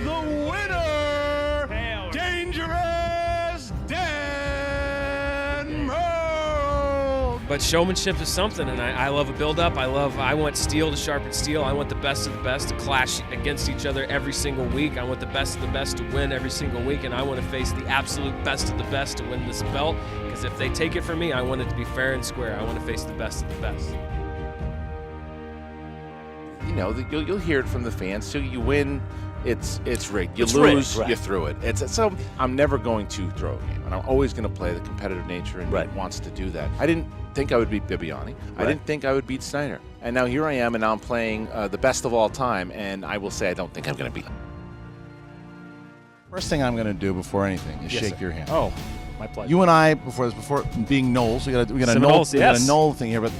the winner, Dangerous Dan Murrell. But showmanship is something, and I love a build-up. I want steel to sharpen steel. I want the best of the best to clash against each other every single week. I want the best of the best to win every single week, and I want to face the absolute best of the best to win this belt. Because if they take it from me, I want it to be fair and square. I want to face the best of the best. You know, you'll hear it from the fans. So you win, it's rigged. You It's lose, rigged, right. you threw it. So I'm never going to throw a game, and I'm always going to play the competitive nature, and Right. he wants to do that. I didn't think I would beat Bibiani. I Right. didn't think I would beat Snyder. And now here I am, and now I'm playing the best of all time, and I will say I don't think I'm going to beat him. First thing I'm going to do before anything is shake your hand. Oh, my pleasure. You and I, before being Knowles, we got a Seminoles, yes. Knoll thing here, but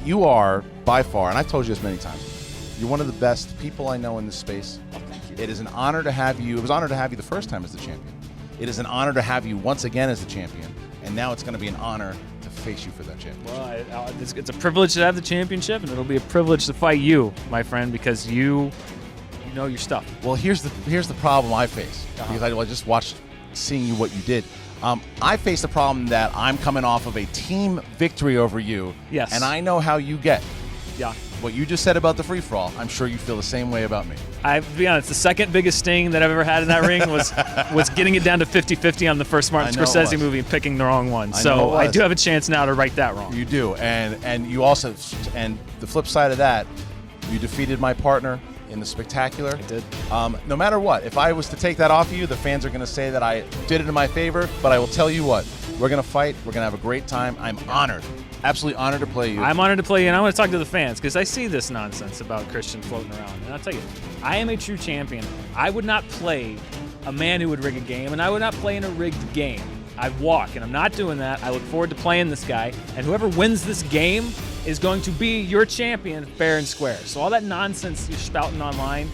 you are by far, and I've told you this many times, you're one of the best people I know in this space. Oh, thank you. It is an honor to have you. It was an honor to have you the first time as the champion. It is an honor to have you once again as the champion, and now it's going to be an honor to face you for that championship. Well, it's a privilege to have the championship, and it'll be a privilege to fight you, my friend, because you know your stuff. Well, here's the problem I face, because I just watched seeing you what you did. I face the problem that I'm coming off of a team victory over you. Yes. And I know how you get. Yeah. What you just said about the free-for-all, I'm sure you feel the same way about me. To be honest, the second biggest sting that I've ever had in that ring was getting it down to 50-50 on the first Martin I know it Scorsese was. movie and picking the wrong one. I know So it I was. do have a chance now to right that wrong. You do, and you also, and the flip side of that, you defeated my partner in the Spectacular. I did. No matter what, if I was to take that off of you, the fans are going to say that I did it in my favor, but I will tell you what, we're going to fight, we're going to have a great time. I'm honored, absolutely honored to play you. I'm honored to play you, and I want to talk to the fans because I see this nonsense about Kristian floating around. And I'll tell you, I am a true champion. I would not play a man who would rig a game, and I would not play in a rigged game. I walk, and I'm not doing that. I look forward to playing this guy, and whoever wins this game is going to be your champion fair and square. So all that nonsense you're spouting online,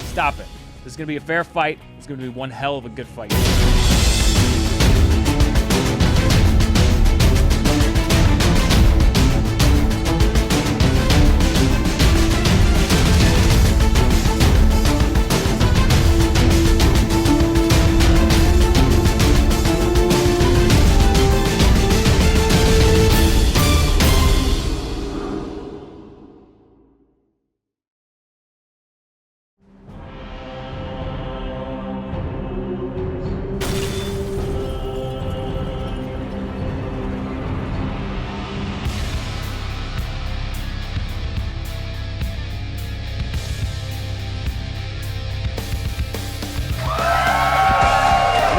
stop it. This is going to be a fair fight. It's going to be one hell of a good fight.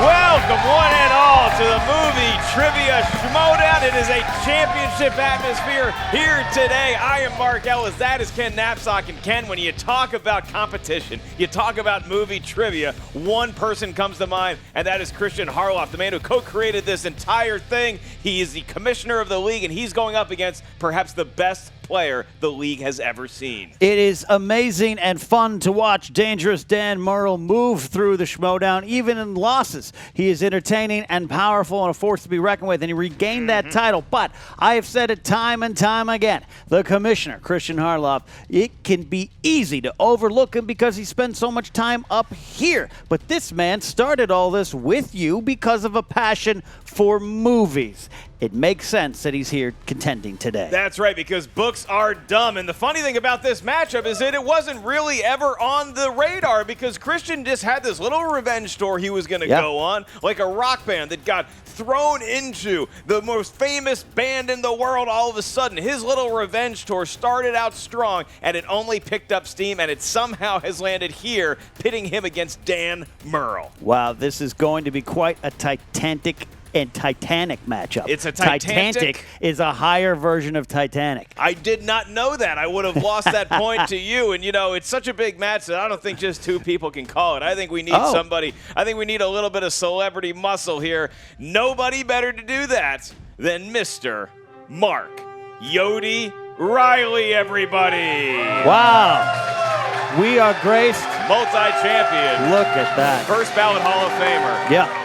Welcome one and all to the Movie Trivia Schmoedown. It is a championship atmosphere here today. I am Mark Ellis. That is Ken Knapsack. And Ken, when you talk about competition, you talk about movie trivia, one person comes to mind, and that is Kristian Harloff, the man who co-created this entire thing. He is the commissioner of the league, and he's going up against perhaps the best player the league has ever seen. It is amazing and fun to watch Dangerous Dan Murrell move through the Schmoedown, even in losses. He is entertaining and powerful and a force to be reckoned with, and he regained that title. But I have said it time and time again, the commissioner, Kristian Harloff, it can be easy to overlook him because he spends so much time up here. But this man started all this with you because of a passion for movies. It makes sense that he's here contending today. That's right, because books are dumb. And the funny thing about this matchup is that it wasn't really ever on the radar because Kristian just had this little revenge tour he was going to go on, like a rock band that got thrown into the most famous band in the world all of a sudden. His little revenge tour started out strong, and it only picked up steam, and it somehow has landed here, pitting him against Dan Murrell. Wow, this is going to be quite a Titanic matchup. It's a Titanic? Titanic is a higher version of Titanic. I did not know that. I would have lost that point to you. And, you know, it's such a big match that I don't think just two people can call it. I think we need somebody. I think we need a little bit of celebrity muscle here. Nobody better to do that than Mr. Mark Yodi Riley, everybody. Wow. We are graced. Multi-champion. Look at that. First ballot Hall of Famer. Yeah.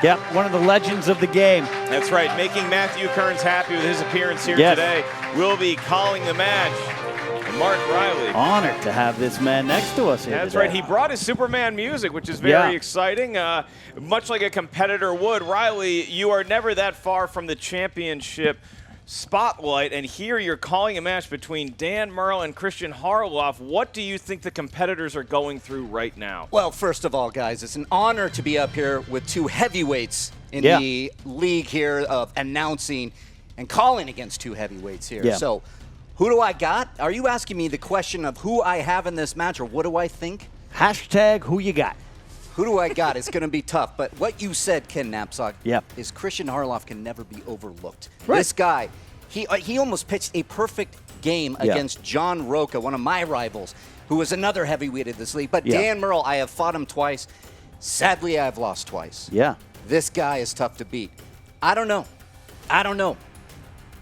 Yep, one of the legends of the game. That's right, making Matthew Kearns happy with his appearance here today. We'll be calling the match. and Mark Riley. Honored to have this man next to us here That's today. right. He brought his Superman music, which is very exciting. Much like a competitor would. Riley, you are never that far from the championship spotlight, and here you're calling a match between Dan Murrell and Kristian Harloff. What do you think the competitors are going through right now? Well, first of all, guys, it's an honor to be up here with two heavyweights in the league here of announcing and calling against two heavyweights here. Yeah. So, who do I got? Are you asking me the question of who I have in this match, or what do I think? Hashtag who you got. Who do I got? It's going to be tough. But what you said, Ken Knapsack, Yep. is Kristian Harloff can never be overlooked. Right. This guy, he almost pitched a perfect game against John Roca, one of my rivals, who was another heavyweight in this league. But Dan Murrell, I have fought him twice. Sadly, I have lost twice. Yeah. This guy is tough to beat. I don't know.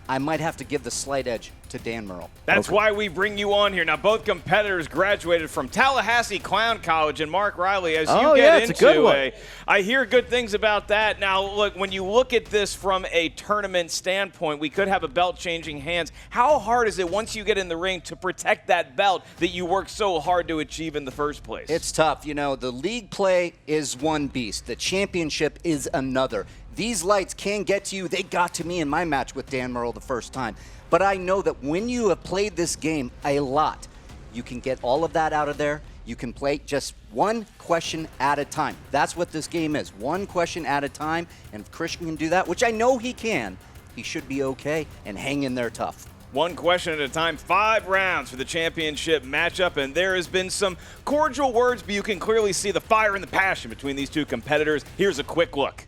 I might have to give the slight edge to Dan Murrell. That's why we bring you on here. Now, both competitors graduated from Tallahassee Clown College, and Mark Riley, as you get it's a good one. I hear good things about that. Now, look, when you look at this from a tournament standpoint, we could have a belt changing hands. How hard is it once you get in the ring to protect that belt that you worked so hard to achieve in the first place? It's tough. You know, the league play is one beast. The championship is another. These lights can get to you. They got to me in my match with Dan Murrell the first time. But I know that when you have played this game a lot, you can get all of that out of there. You can play just one question at a time. That's what this game is, one question at a time. And if Kristian can do that, which I know he can, he should be okay and hang in there tough. One question at a time, 5 rounds for the championship matchup, and there has been some cordial words, but you can clearly see the fire and the passion between these two competitors. Here's a quick look.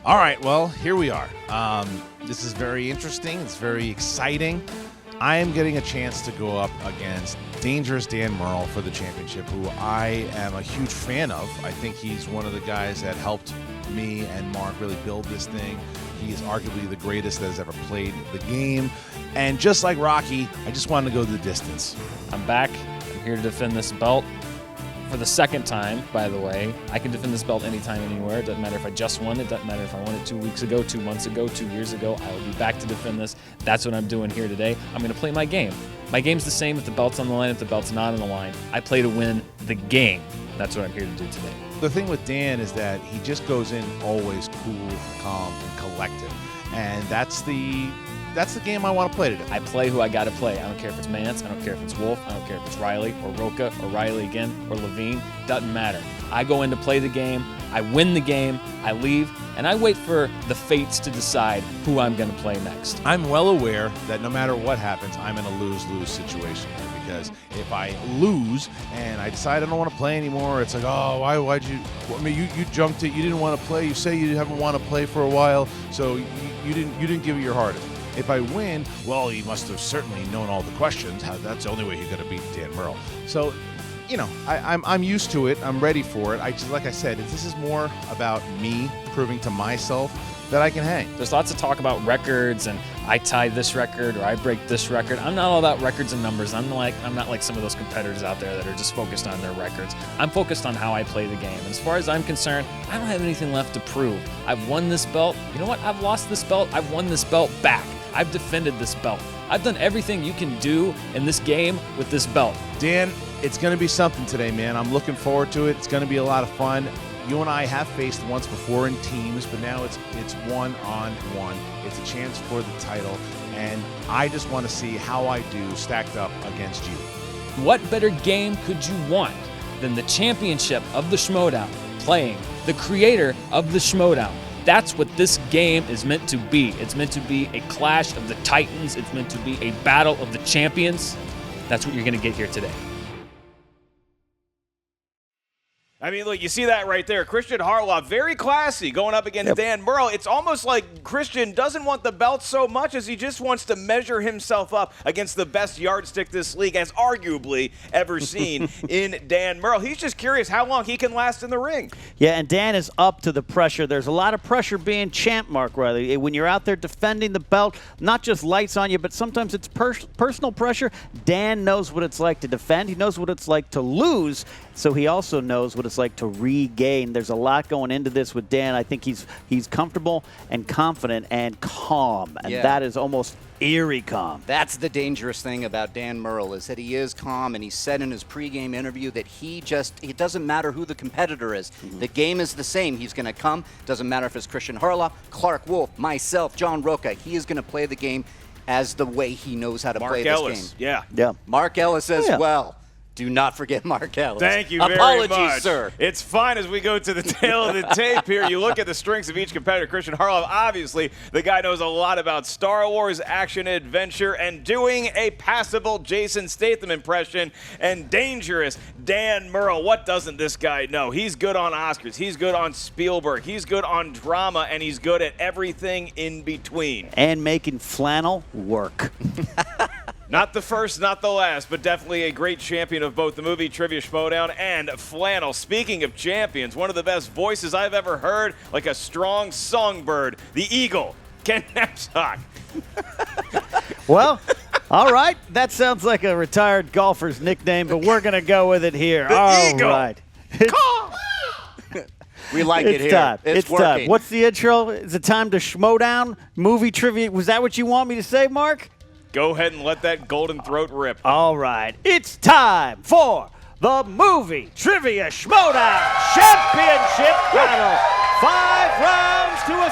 All right, well, here we are. This is very interesting. It's very exciting. I am getting a chance to go up against Dangerous Dan Murrell for the championship, who I am a huge fan of. I think he's one of the guys that helped me and Mark really build this thing. He is arguably the greatest that has ever played the game. And just like Rocky, I just wanted to go the distance. I'm back. I'm here to defend this belt. For the second time, by the way. I can defend this belt anytime, anywhere. It doesn't matter if I just won it. It doesn't matter if I won it 2 weeks ago, 2 months ago, 2 years ago. I will be back to defend this. That's what I'm doing here today. I'm going to play my game. My game's the same if the belt's on the line, if the belt's not on the line. I play to win the game. That's what I'm here to do today. The thing with Dan is that he just goes in always cool, calm, and collected. And that's the game I want to play today. I play who I got to play. I don't care if it's Mance. I don't care if it's Wolf. I don't care if it's Riley or Roca or Riley again or Levine. Doesn't matter. I go in to play the game. I win the game. I leave. And I wait for the fates to decide who I'm going to play next. I'm well aware that no matter what happens, I'm in a lose-lose situation here, because if I lose and I decide I don't want to play anymore, it's like, oh, why'd you? I mean, you jumped it. You didn't want to play. You say you haven't want to play for a while, so you didn't give it your heart. If I win, well, he must have certainly known all the questions. That's the only way he could have beat Dan Murrell. So, you know, I'm used to it. I'm ready for it. Like I said, this is more about me proving to myself that I can hang. There's lots of talk about records and I tie this record or I break this record. I'm not all about records and numbers. I'm not like some of those competitors out there that are just focused on their records. I'm focused on how I play the game. And as far as I'm concerned, I don't have anything left to prove. I've won this belt. You know what? I've lost this belt. I've won this belt back. I've defended this belt. I've done everything you can do in this game with this belt. Dan, it's going to be something today, man. I'm looking forward to it. It's going to be a lot of fun. You and I have faced once before in teams, but now it's one-on-one. It's a chance for the title, and I just want to see how I do stacked up against you. What better game could you want than the championship of the Schmoedown playing the creator of the Schmoedown? That's what this game is meant to be. It's meant to be a clash of the titans. It's meant to be a battle of the champions. That's what you're going to get here today. I mean, look, you see that right there. Kristian Harloff, very classy, going up against Dan Murrell. It's almost like Kristian doesn't want the belt so much as he just wants to measure himself up against the best yardstick this league has arguably ever seen in Dan Murrell. He's just curious how long he can last in the ring. Yeah, and Dan is up to the pressure. There's a lot of pressure being champ, Mark Riley. When you're out there defending the belt, not just lights on you, but sometimes it's personal pressure. Dan knows what it's like to defend. He knows what it's like to lose, so he also knows what it's looks like to regain. There's a lot going into this with Dan. I think he's comfortable and confident and calm, and that is almost eerie calm. That's the dangerous thing about Dan Murrell, is that he is calm, and he said in his pregame interview that it doesn't matter who the competitor is. The game is the same. He's going to come. Doesn't matter if it's Kristian Harloff, Clark Wolf, myself, John Roca. He is going to play the game as the way he knows how to play this game. Yeah. Mark Ellis as well. Do not forget Mark Ellis. Thank you very Apologies, much. sir. It's fine as we go to the tail of the tape here. You look at the strengths of each competitor. Kristian Harloff, obviously, the guy knows a lot about Star Wars, action, adventure, and doing a passable Jason Statham impression. And dangerous Dan Murrell. What doesn't this guy know? He's good on Oscars. He's good on Spielberg. He's good on drama, and he's good at everything in between. And making flannel work. Not the first, not the last, but definitely a great champion of both the Movie Trivia Schmoedown and flannel. Speaking of champions, one of the best voices I've ever heard, like a strong songbird, the Eagle, Ken Napzok. Well, all right. That sounds like a retired golfer's nickname, but we're going to go with it here. All Eagle. right. We like it here. Time. It's time. working. What's the intro? Is it time to Schmoedown? Movie trivia. Was that what you want me to say, Mark? Go ahead and let that golden throat rip. All right. It's time for the Movie Trivia Schmoedown Championship Battle. 5 rounds to a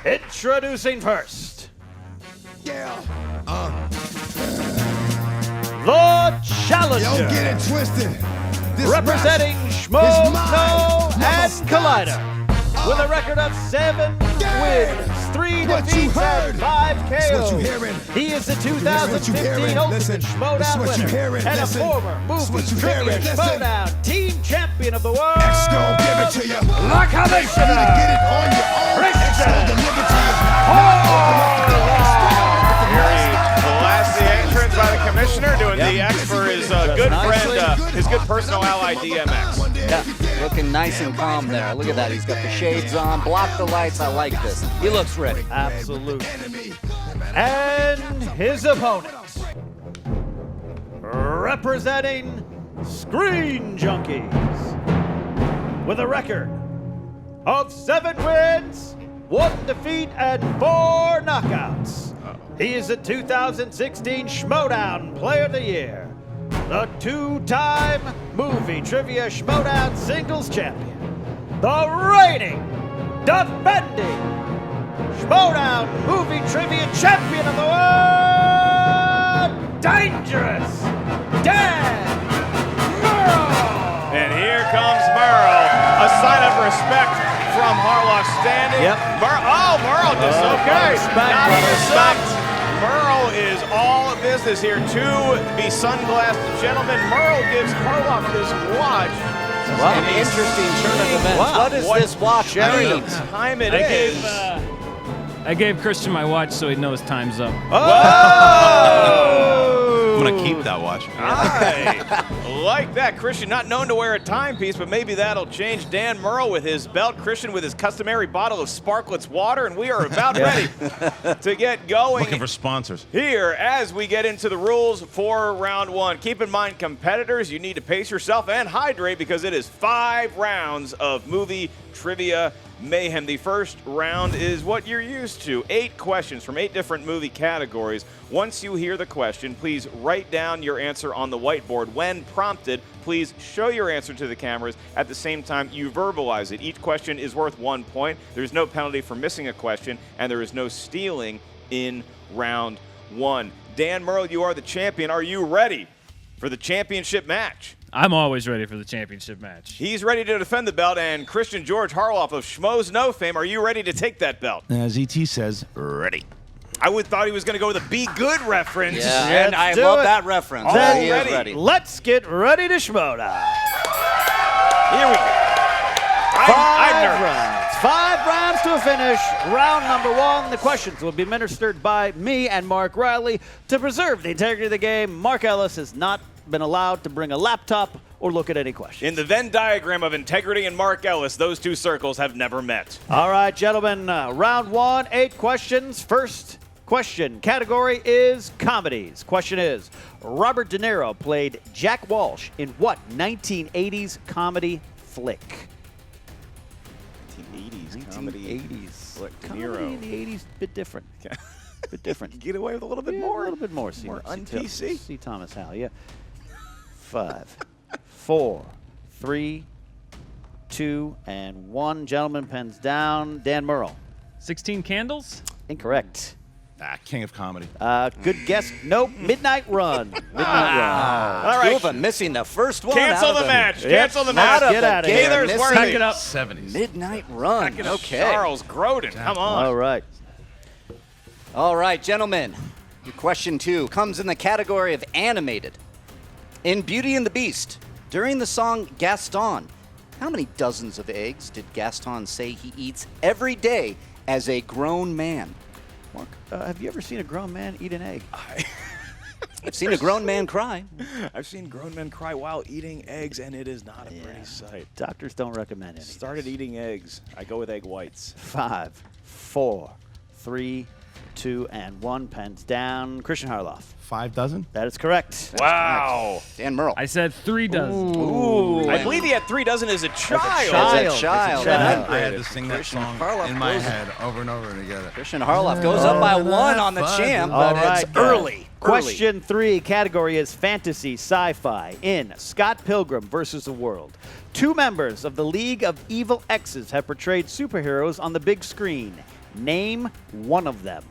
finish. Introducing first. The challenger. Don't get it twisted. This Representing Schmoedown and Collider. With a record of 7 wins, 3 defeats, and 5 KOs. He is the 2015 Ultimate Schmoedown winner and a former Movie Trivia Schmoedown Team Champion of the World. give it to you. La Commissioner, Get it on your own. Kristian Deliver to you. Classy entrance by the commissioner, doing the X for his good friend, his good personal ally, DMX. Yeah, looking nice and calm there. Look at that. He's got the shades on, block the lights. I like this. He looks ready. Absolutely. And his opponent, representing Screen Junkies, with a record of 7 wins, 1 defeat, and 4 knockouts. He is the 2016 Schmoedown Player of the Year, the 2-time Movie Trivia Schmoedown Singles Champion, the reigning, defending Schmoedown Movie Trivia Champion of the World, Dangerous Dan Murrell. And here comes Murrell, a sign of respect from Harloff standing. Murrell just okay. Not a respect. Murrell is all business here. 2 be sunglassed gentlemen. Murrell gives Harloff this watch. An interesting turn of events. What is this watch? What time it is? I gave Kristian my watch so he knows time's up. Oh! I'm gonna keep that watch. I like that. Kristian, not known to wear a timepiece, but maybe that'll change. Dan Murrell with his belt, Kristian with his customary bottle of Sparkletts water, and we are about ready to get going. Looking for sponsors. Here, as we get into the rules for round 1. Keep in mind, competitors, you need to pace yourself and hydrate because it is 5 rounds of movie trivia mayhem. The first round is what you're used to. 8 questions from 8 different movie categories. Once you hear the question, please write down your answer on the whiteboard. When prompted, please show your answer to the cameras. At the same time, you verbalize it. Each question is worth 1 point. There's no penalty for missing a question, and there is no stealing in round 1. Dan Murrell, you are the champion. Are you ready for the championship match? I'm always ready for the championship match. He's ready to defend the belt, and Kristian George Harloff of Schmoes No fame, are you ready to take that belt? As ET says, ready. I would thought he was going to go with a Be Good reference. Yeah, and I do love it. that reference. Then He is ready. let's get ready to Schmoedown. Here we go. I'm nervous. Rounds. 5 rounds to a finish. Round number 1. The questions will be administered by me and Mark Riley. To preserve the integrity of the game, Mark Ellis has not been allowed to bring a laptop or look at any questions. In the Venn diagram of integrity and Mark Ellis, those 2 circles have never met. All right, gentlemen, round 1, 8 questions. First question category is comedies. Question is, Robert De Niro played Jack Walsh in what 1980s comedy flick? 1980s comedy. 1980s. Flick, De Comedy Niro. in the 80s, bit different. Bit different. Get away with a little bit Yeah, more. A little bit more. See, More see un-PC. See Thomas Howell, yeah. 5, 4, 3, 2, and 1. Gentlemen, pens down. Dan Murrell. 16 Candles? Incorrect. King of comedy. Good guess. Nope. Midnight Run. Midnight Run. All Two right. of them missing the first one. Cancel out of the match. Yep. Cancel the Out match. of Get the outta game. here. Neither's Missing worthy. Pack it up. 70s. Midnight Run. Back it up, Okay. Charles Grodin. Come on. All right. All right, gentlemen. Your question 2 comes in the category of animated. In Beauty and the Beast, during the song Gaston, how many dozens of eggs did Gaston say he eats every day as a grown man? Mark, have you ever seen a grown man eat an egg? I've seen a grown man cry. I've seen grown men cry while eating eggs, and it is not a pretty sight. Doctors don't recommend it. Started eating eggs. I go with egg whites. 5, 4, 3, 2, and 1. Pens down. Kristian Harloff. 5 dozen? That is correct. Wow. Dan Murrell. I said 3 dozen. Ooh. I believe he had 3 dozen as a child. As a child. I had to sing that Kristian song Harloff in my goes- head over and over to get it. Christian Harloff goes up by 1 on the champ, All but right, it's guys. early. Question 3, category is fantasy sci-fi in Scott Pilgrim versus the World. 2 members of the League of Evil Exes have portrayed superheroes on the big screen. Name one of them.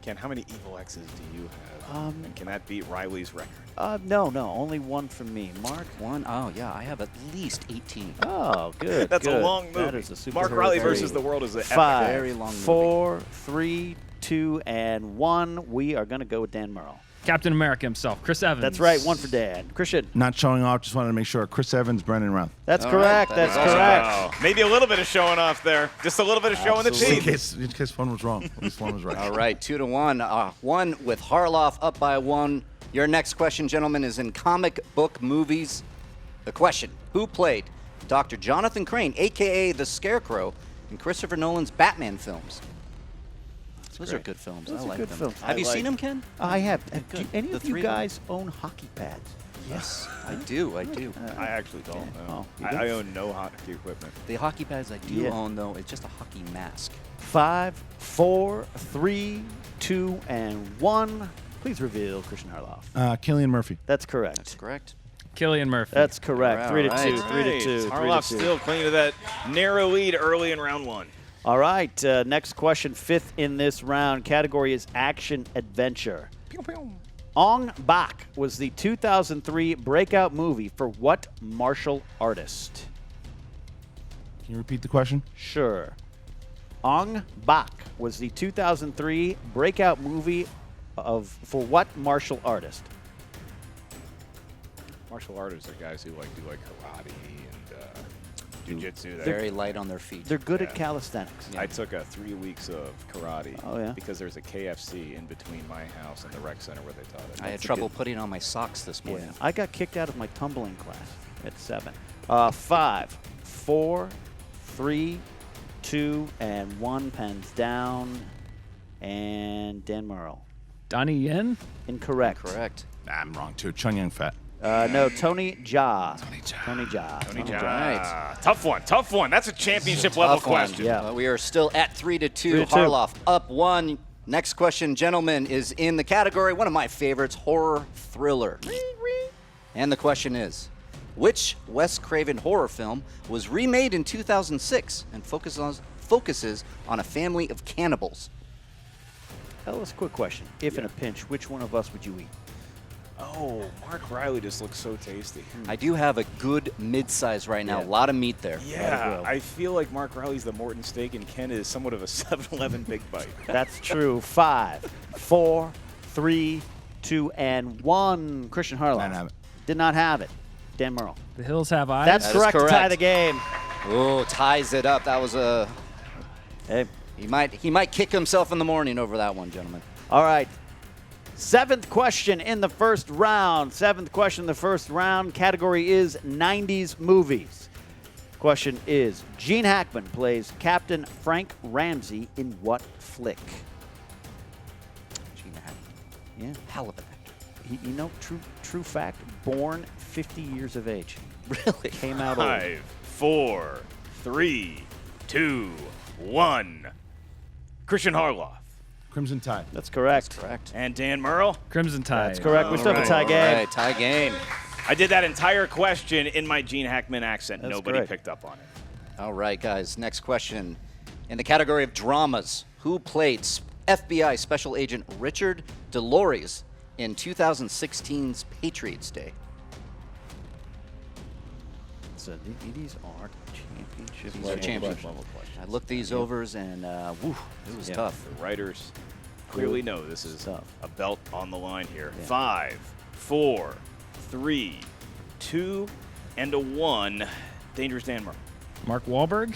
Ken, how many evil X's do you have? And can that beat Riley's record? No, only one from me. Mark? 1. Oh, yeah, I have at least 18. Oh, good. That's good. a long movie. That is a superhero Mark Riley movie. versus the World is an epic. 5, Very long movie. 4, 3, 2, and 1. We are going to go with Dan Murrell. Captain America himself, Chris Evans. That's right, 1 for Dan. Christian. Not showing off, just wanted to make sure. Chris Evans, Brendan Routh. That's All correct. right, that That's is also correct. Wow. Maybe a little bit of showing off there. Just a little bit of showing the In teeth. case one was wrong. At least one was right. All right, 2-1. 1 with Harloff up by 1. Your next question, gentlemen, is in comic book movies. The question, who played Dr. Jonathan Crane, a.k.a. the Scarecrow, in Christopher Nolan's Batman films? Those are good films. Those I are like good them. films. Have you seen them, Ken? I have. Do good. any The of you three of them. guys own hockey pads? Yes, I do. I actually don't know. Oh, you I don't? own no hockey equipment. The hockey pads I do Yeah. own, though, it's just a hockey mask. 5, 4, 3, 2, and 1. Please reveal Kristian Harloff. Cillian Murphy. That's correct. That's correct. Killian Murphy. That's correct. All 3 to right. 2. 3 to 2. 3 Harloff to 2. still clinging to that narrow lead early in round 1. All right. Next question, 5th in this round. Category is action adventure. Ong Bak was the 2003 breakout movie for what martial artist? Can you repeat the question? Sure. Ong Bak was the 2003 breakout movie for what martial artist? Martial artists are guys who do karate and jiu-jitsu. Very light on their feet. They're good at Yeah. calisthenics. I took 3 weeks of karate. Oh, yeah? Because there's a KFC in between my house and the rec center where they taught it. I had trouble putting on my socks this morning. I got kicked out of my tumbling class at 7. 5, 4, 3, 2, and 1. Pens down. And Dan Murrell. Donnie Yen? Incorrect. Correct. I'm wrong, too. Chung Young Fat. No, Tony Jaa. Tony Jaa. Right. Tough one. Tough one. That's a championship level Tough one. question. Yeah. We are still at 3 to 2. 3 to 2. Harloff up 1. Next question, gentlemen, is in the category, one of my favorites, horror thriller. And the question is, which Wes Craven horror film was remade in 2006 and focuses on a family of cannibals? Ellis, quick question. If in a pinch, which one of us would you eat? Oh, Mark Riley just looks so tasty. I do have a good mid-size right now. Yeah. A lot of meat there. Yeah, I feel like Mark Riley's the Morton steak and Ken is somewhat of a 7-Eleven Big Bite. That's true. 5, 4, 3, 2, and 1. Kristian Harloff. Didn't have it. Did not have it. Dan Murrell. The Hills Have Eyes? That's That is correct to tie correct. the game. Oh, ties it up. That was a... Hey. He might kick himself in the morning over that one, gentlemen. All right. 7th question in the first round. 7th question in the first round. Category is 90s movies. Question is, Gene Hackman plays Captain Frank Ramsey in what flick? Gene Hackman. Yeah. Hell of an actor. true fact, born 50 years of age. Really? Came out old. 5, 4, 3, 2, 1. Kristian Harloff. Crimson Tide. That's correct. Correct. And Dan Murrell. Crimson Tide. That's correct. We still have a tie game. All right, tie game. I did that entire question in my Gene Hackman accent. That's Nobody great. picked up on it. All right, guys. Next question. In the category of dramas, who played FBI Special Agent Richard DeLores in 2016's Patriots Day? So these are championship These are level championship questions. level questions. I looked these overs, and whew, it was tough. The writers clearly know this is Tough. a belt on the line here. Yeah. 5, 4, 3, 2, and a 1. Dangerous Dan Murrell. Mark Wahlberg.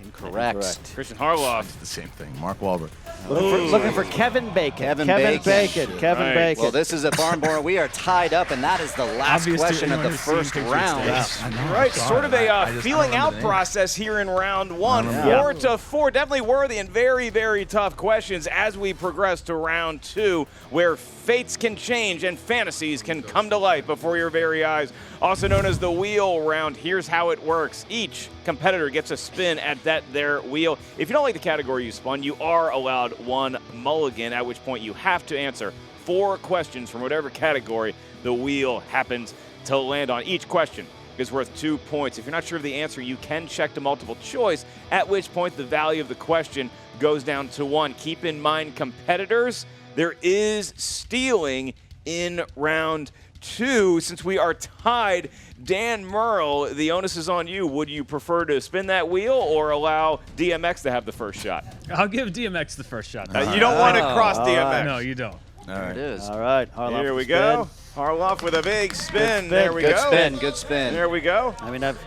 Incorrect. Christian Harloff. It's the same thing. Mark Wahlberg. Looking for Kevin Bacon. Kevin Bacon. Bacon. Kevin Right. Bacon. Well, this is a barn burner. We are tied up, and that is the last Obvious to question of anyone the who's seen first Patriots round. Day. I know, Right, I'm sort of sorry. a I just- feeling I don't out remember the name. process here in round one. Yeah. 4 to 4, definitely worthy and very, very tough questions as we progress to round 2, where fates can change and fantasies can come to life before your very eyes. Also known as the wheel round. Here's how it works. Each competitor gets a spin at their wheel. If you don't like the category you spun, you are allowed 1 mulligan, at which point you have to answer 4 questions from whatever category the wheel happens to land on. Each question is worth 2 points. If you're not sure of the answer, you can check the multiple choice, at which point the value of the question goes down to 1. Keep in mind, competitors, there is stealing in round 2. Since we are tied, Dan Murrell, the onus is on you. Would you prefer to spin that wheel or allow DMX to have the first shot? I'll give DMX the first shot. You don't want to cross all DMX. right. No, you don't. All There right. it is. All right. Harloff Here will we spin. go. Harloff with a big spin. spin. There we Good go. spin. Good spin. There we go. I mean, I've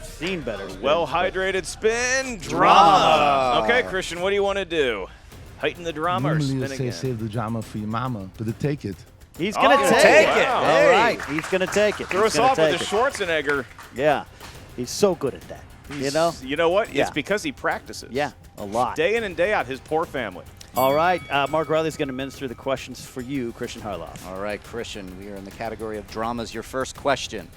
seen better spins. Well-hydrated spin. Drama. Okay, Kristian, what do you want to do? Heighten the drama or spin again? save the drama for your mama, but take it. He's going to Oh, take take it. it. All Hey. right. He's going to take it. Throw He's us gonna off with take the it. Schwarzenegger. Yeah. He's so good at that. You know? You know what? Yeah. It's because he practices. Yeah, a lot. Day in and day out, his poor family. All right. Mark Riley's going to minister the questions for you, Kristian Harloff. All right, Kristian, we are in the category of dramas. Your first question.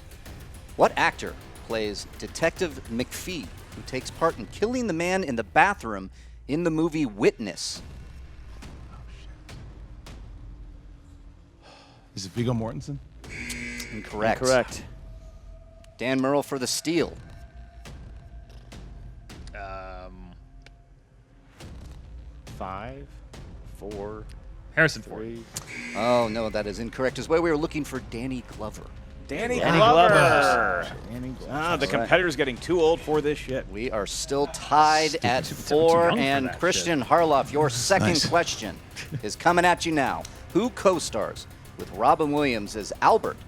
What actor plays Detective McFee, who takes part in killing the man in the bathroom in the movie Witness? Is it Viggo Mortensen? Incorrect. Correct. Dan Murrell for the steal. 5, 4, Harrison Ford. 3. Oh, no, that is incorrect as well. We were looking for Danny Glover. Danny Danny Glover. Glover. The competitor's getting too old for this shit. We are still tied at too 4, young for and that Kristian Harloff, your second Nice. question is coming at you now. Who co-stars with Robin Williams as Albert,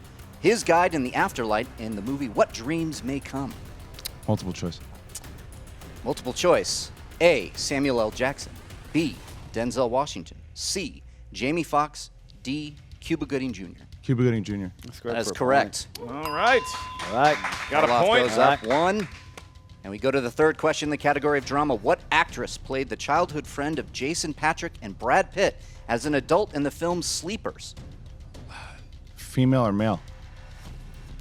his guide in the afterlife in the movie What Dreams May Come? Multiple choice. Multiple choice. A, Samuel L. Jackson. B, Denzel Washington. C, Jamie Foxx. D, Cuba Gooding Jr. Cuba Gooding Jr. That is correct. All right. All right. Got a Harloff point. goes up 1. And we go to the third question in the category of drama. What actress played the childhood friend of Jason Patrick and Brad Pitt as an adult in the film Sleepers? Female or male?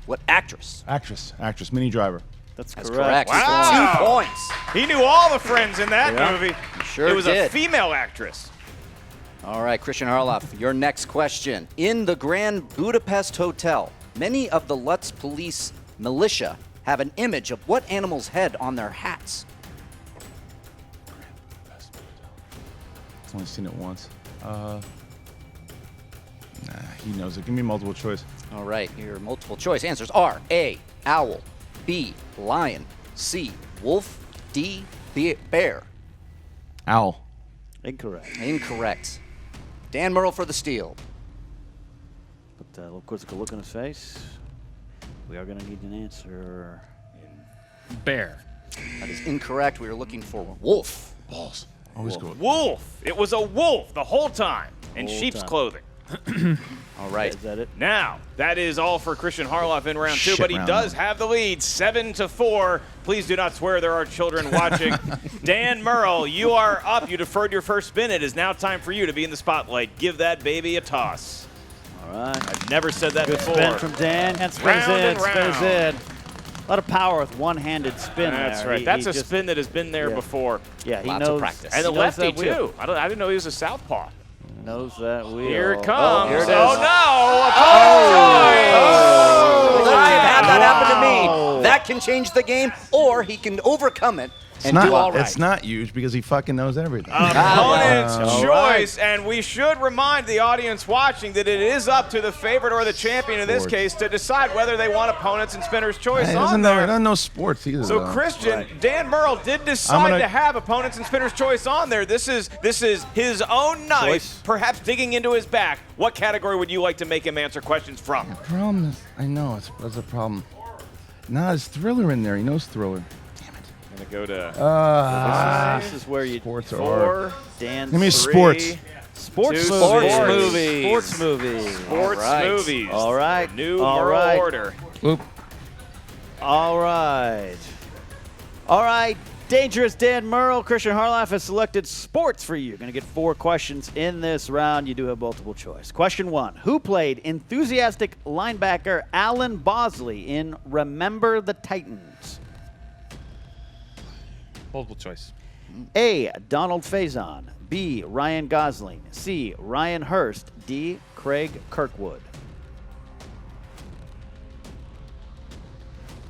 What actress? Actress. Minnie Driver. That's That's correct. correct. Wow. 2 points. He knew all the friends in that Yeah. movie. Sure it was a did. female actress. All right, Kristian Harloff, your next question. In the Grand Budapest Hotel, many of the Lutz Police Militia have an image of what animal's head on their hats? I've only seen it once. He knows it. Give me multiple choice. All right, your multiple choice answers are A, owl, B, lion, C, wolf, D, bear. Owl. Incorrect. Incorrect. Dan Murrell for the steal. Put a little quizzical look on his face. We are going to need an answer. Bear. That is incorrect. We are looking for wolf. Balls. Always go with Wolf. It was a wolf the whole time in Whole sheep's time. clothing. All right. Is that it? Now, that is all for Kristian Harloff in round 2, Shit but he round does one. have the lead, 7-4. Please do not swear, there are children watching. Dan Murrell, you are up. You deferred your first spin. It is now time for you to be in the spotlight. Give that baby a toss. All right. I've never said that Good before. spin from Dan. And spins Round in, and spins round. in. A lot of power with one-handed spin That's there. right. That's he a just- spin that has been there yeah. before. Yeah, he Lots knows. of practice. And the he knows lefty, that wheel. too. I didn't know he was a southpaw. Knows that wheel. Here it comes. here it is. Oh, no. I've had that happen to Wow. me. That can change the game, or he can overcome it and do all right. It's not huge because he fucking knows everything. Opponent's All choice, and we should remind the audience watching that it is up to the favorite or the champion in this Sports. case to decide whether they want opponents and spinner's choice He on doesn't know. He there. doesn't know sports either. So though. Christian, Dan Murrell did decide gonna- to have opponents and spinner's choice on there. This is his own knife, Choice. perhaps digging into his back. What category would you like to make him answer questions from? The problem is, I know that's a problem. Nah, there's thriller in there. He knows thriller. I'm gonna go to This is where you Sports are. 4, dance. Give me 3, sports. Sports Two movies. sports movies. Sports movies. sports All right. movies. All right. New All Murrell right. order. Oop. All right. All right. Dangerous Dan Murrell. Kristian Harloff has selected sports for you. You're going to get 4 questions in this round. You do have multiple choice. Question 1. Who played enthusiastic linebacker Alan Bosley in Remember the Titans? Multiple choice. A. Donald Faison. B. Ryan Gosling. C. Ryan Hurst. D. Craig Kirkwood.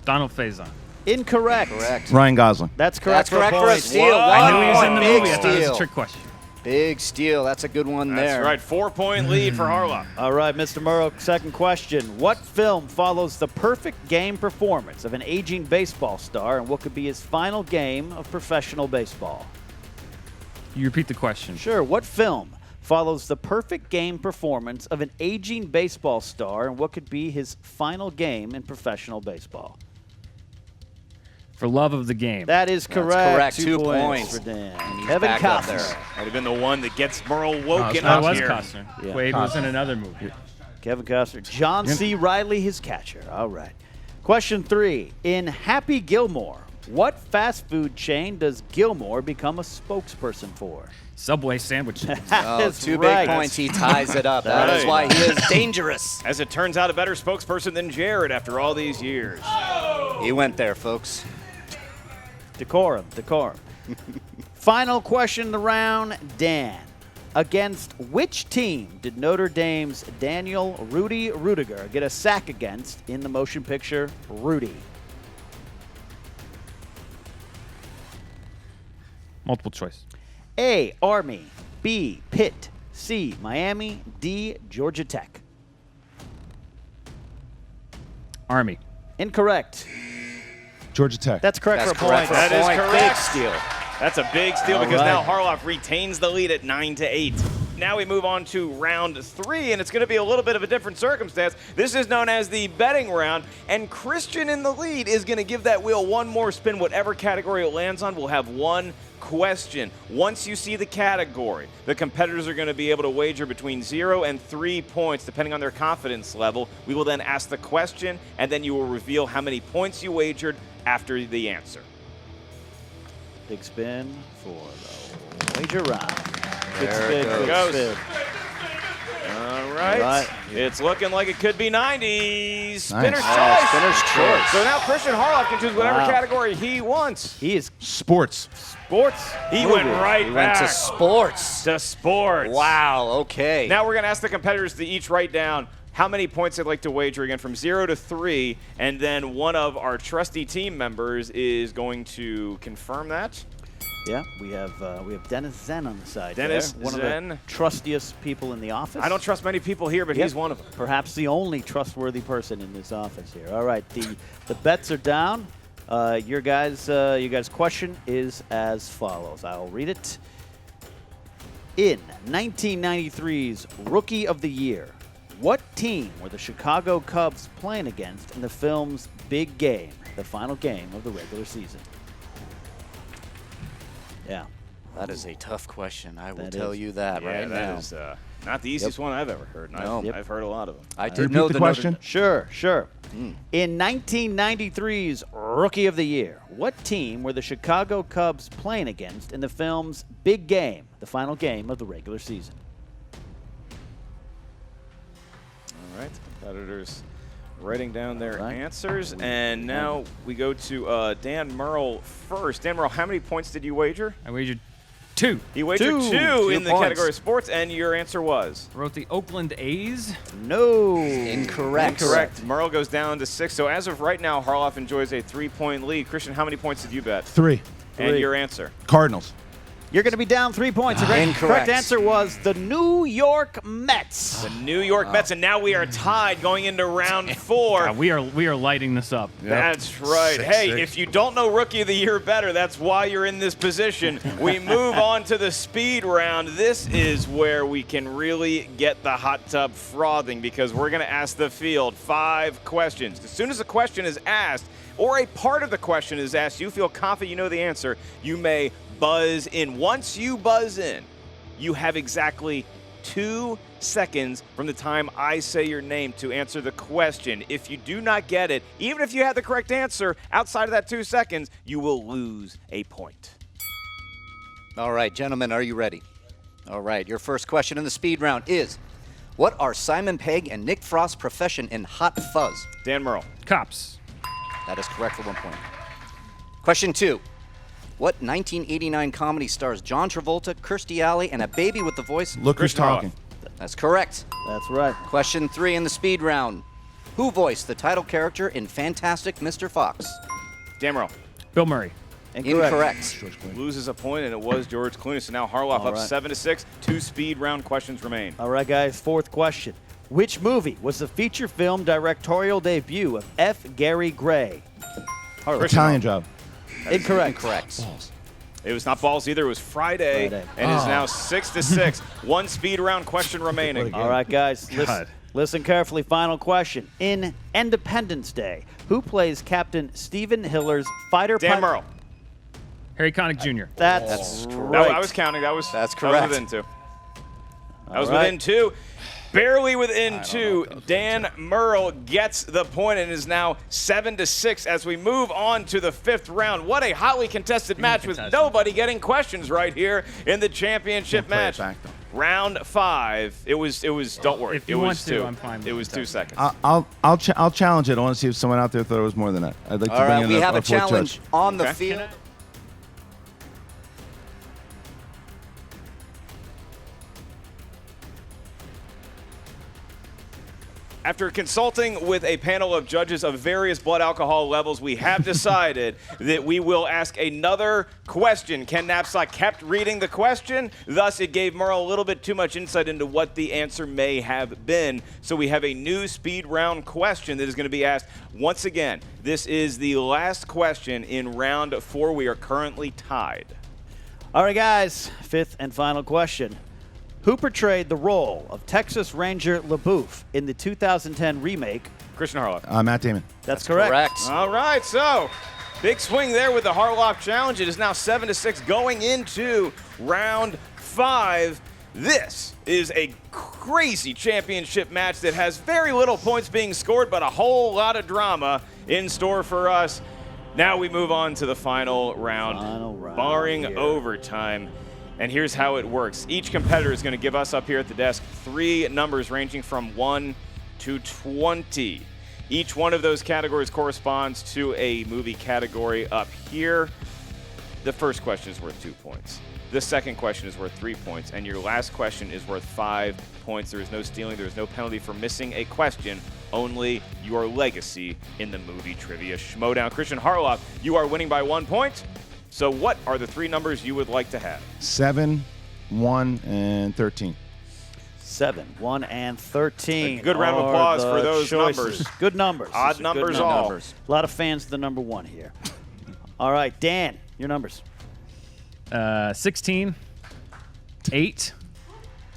Donald Faison. Incorrect. Correct. Ryan Gosling. That's correct. That's correct for a point. steal. I knew he was in the Big movie. I thought it was steal. a trick question. Big steal. That's a good one That's there. right, 4-point lead for Harloff. All right, Mr. Murrow, second question. What film follows the perfect game performance of an aging baseball star and what could be his final game of professional baseball? You repeat the question. Sure. What film follows the perfect game performance of an aging baseball star and what could be his final game in professional baseball? For love of the game. That is correct. correct. 2 2 points. for Dan. he's Kevin back up Costner. there. Might have been the one that gets Murrell woken That up was here. Costner. Yeah. Quaid was in another movie. Kevin Costner. John C. Reilly, his catcher. All right. Question 3. In Happy Gilmore, what fast food chain does Gilmore become a spokesperson for? Subway sandwich. Oh, That's 2 right. big points. He ties it up. That is why Right. he is dangerous. As it turns out, a better spokesperson than Jared after all these years. He went there, folks. Decorum. Final question of the round, Dan. Against which team did Notre Dame's Daniel Rudy Rudiger get a sack against in the motion picture Rudy? Multiple choice. A. Army. B. Pitt. C. Miami. D. Georgia Tech. Army. Incorrect. Georgia Tech. That's correct That's for a correct point. for a That is point. correct. Big steal. That's a big steal All because right. now Harloff retains the lead at 9-8. Now we move on to round 3, and it's going to be a little bit of a different circumstance. This is known as the betting round, and Christian in the lead is going to give that wheel one more spin. Whatever category it lands on will have one question. Once you see the category, the competitors are going to be able to wager between 0 and 3 points, depending on their confidence level. We will then ask the question, and then you will reveal how many points you wagered after the answer. Big spin for the wager round. Good There spin, it good goes. spin. All right. All right. It's looking like it could be 90s. Spinner's Nice. choice. Spinner's choice. So now Kristian Harloff can choose whatever Wow. category he wants. He is Sports. sports. He movie. went right He went back to sports. to sports. Wow, okay. Now we're going to ask the competitors to each write down how many points they'd like to wager again from 0 to 3, and then one of our trusty team members is going to confirm that. Yeah, we have Dennis Zen on the side. Dennis there. One Zen. of the trustiest people in the office. I don't trust many people here, but Yep. he's one of them. Perhaps the only trustworthy person in this office here. All right, the bets are down. Your guys' question is as follows. I'll read it. In 1993's Rookie of the Year, what team were the Chicago Cubs playing against in the film's Big Game, the final game of the regular season? Yeah. That is a tough question. I will That tell is. you that right now. That is not the easiest one I've ever heard. And No. I've heard a lot of them. I did Repeat know the the question. Sure. In 1993's Rookie of the Year, what team were the Chicago Cubs playing against in the film's Big Game, the final game of the regular season? All right, competitors writing down their answers. And now we go to Dan Murrell first. Dan Murrell, how many points did you wager? I wagered 2. He wagered 2 in the category of sports, and your answer was? I wrote the Oakland A's. No. Incorrect. Correct. Murrell goes down to 6. So as of right now, Harloff enjoys a 3-point lead. Kristian, how many points did you bet? 3. And your answer? Cardinals. You're going to be down 3 points. The correct answer was the New York Mets. The New York Mets, and now we are tied going into round 4. We are lighting this up. That's right. Hey, if you don't know Rookie of the Year better, that's why you're in this position. We move on to the speed round. This is where we can really get the hot tub frothing because we're going to ask the field 5 questions. As soon as a question is asked, or a part of the question is asked, you feel confident you know the answer, you may buzz in. Once you buzz in, you have exactly 2 seconds from the time I say your name to answer the question. If you do not get it, even if you have the correct answer outside of that 2 seconds, you will lose a point. All right, gentlemen, are you ready? All right, your first question in the speed round is, what are Simon Pegg and Nick Frost's profession in Hot Fuzz? Dan Murrell. Cops. That is correct for 1 point. Question 2. What 1989 comedy stars John Travolta, Kirstie Alley, and a baby with the voice? Look who's talking. That's correct. That's right. Question 3 in the speed round. Who voiced the title character in Fantastic Mr. Fox? Dan Murrell. Bill Murray. Incorrect. Loses a point, and it was George Clooney. So now Harloff up 7-6. 2 speed round questions remain. All right, guys, 4th question. Which movie was the feature film directorial debut of F. Gary Gray? Italian Job. Incorrect. It was not Balls either. It was Friday. And is now 6-6. 1 speed round question remaining. All right, guys, listen carefully. Final question. In Independence Day, who plays Captain Stephen Hiller's fighter pilot? Dan Murrell. Harry Connick Jr. That's No, right. I was counting. That's correct. That was within 2. That was within 2. Barely within 2. Dan Murrell gets the point and is now 7-6 as we move on to the 5th round. What a hotly contested match with nobody getting questions right here in the championship match. Round 5. It was. Don't worry. If you it want was to, 2. I'm fine with It was 2 seconds. I'll challenge it. I want to see if someone out there thought it was more than that. I'd like to All bring right, in we have a fourth challenge judge. on the Okay. field. After consulting with a panel of judges of various blood alcohol levels, we have decided that we will ask another question. Ken Knapsack kept reading the question, thus it gave Murrell a little bit too much insight into what the answer may have been. So we have a new speed round question that is going to be asked once again. This is the last question in round 4. We are currently tied. All right, guys, 5th and final question. Who portrayed the role of Texas Ranger LaBouffe in the 2010 remake? Kristian Harloff. Matt Damon. That's correct. All right, so big swing there with the Harloff challenge. It is now 7-6 going into round 5. This is a crazy championship match that has very little points being scored, but a whole lot of drama in store for us. Now we move on to the final round, barring overtime. And here's how it works. Each competitor is going to give us up here at the desk 3 numbers ranging from 1 to 20. Each one of those categories corresponds to a movie category up here. The first question is worth 2 points. The second question is worth 3 points. And your last question is worth 5 points. There is no stealing. There is no penalty for missing a question. Only your legacy in the Movie Trivia Schmoedown. Kristian Harloff, you are winning by 1 point. So what are the 3 numbers you would like to have? 7, 1, and 13. 7, 1, and 13. A good round of applause for those numbers. Good numbers. Odd numbers all. A lot of fans of the number 1 here. All right, Dan, your numbers. 16, 8,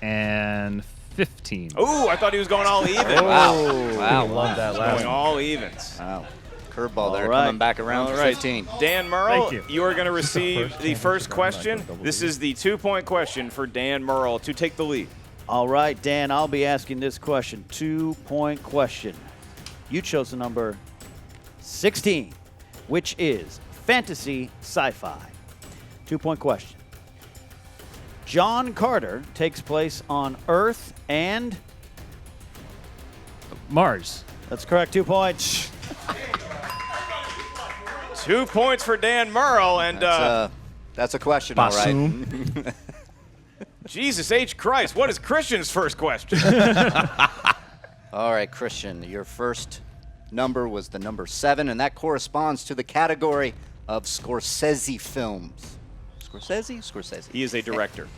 and 15. Ooh, I thought he was going all even. Wow. Love that last Going all evens. Wow. Curveball there, right. coming back around for 15. Dan Murrell, Thank you are going to receive the first question. This is the 2-point question for Dan Murrell to take the lead. All right, Dan, I'll be asking this question. 2-point question. You chose the number 16, which is fantasy sci-fi. 2-point question. John Carter takes place on Earth and Mars. That's correct. 2 points. 2 points for Dan Murrell, and That's a question, all right. Bassoon. Jesus H. Christ, what is Christian's first question? All right, Christian, your first number was the number 7, and that corresponds to the category of Scorsese films. Scorsese? He is a director.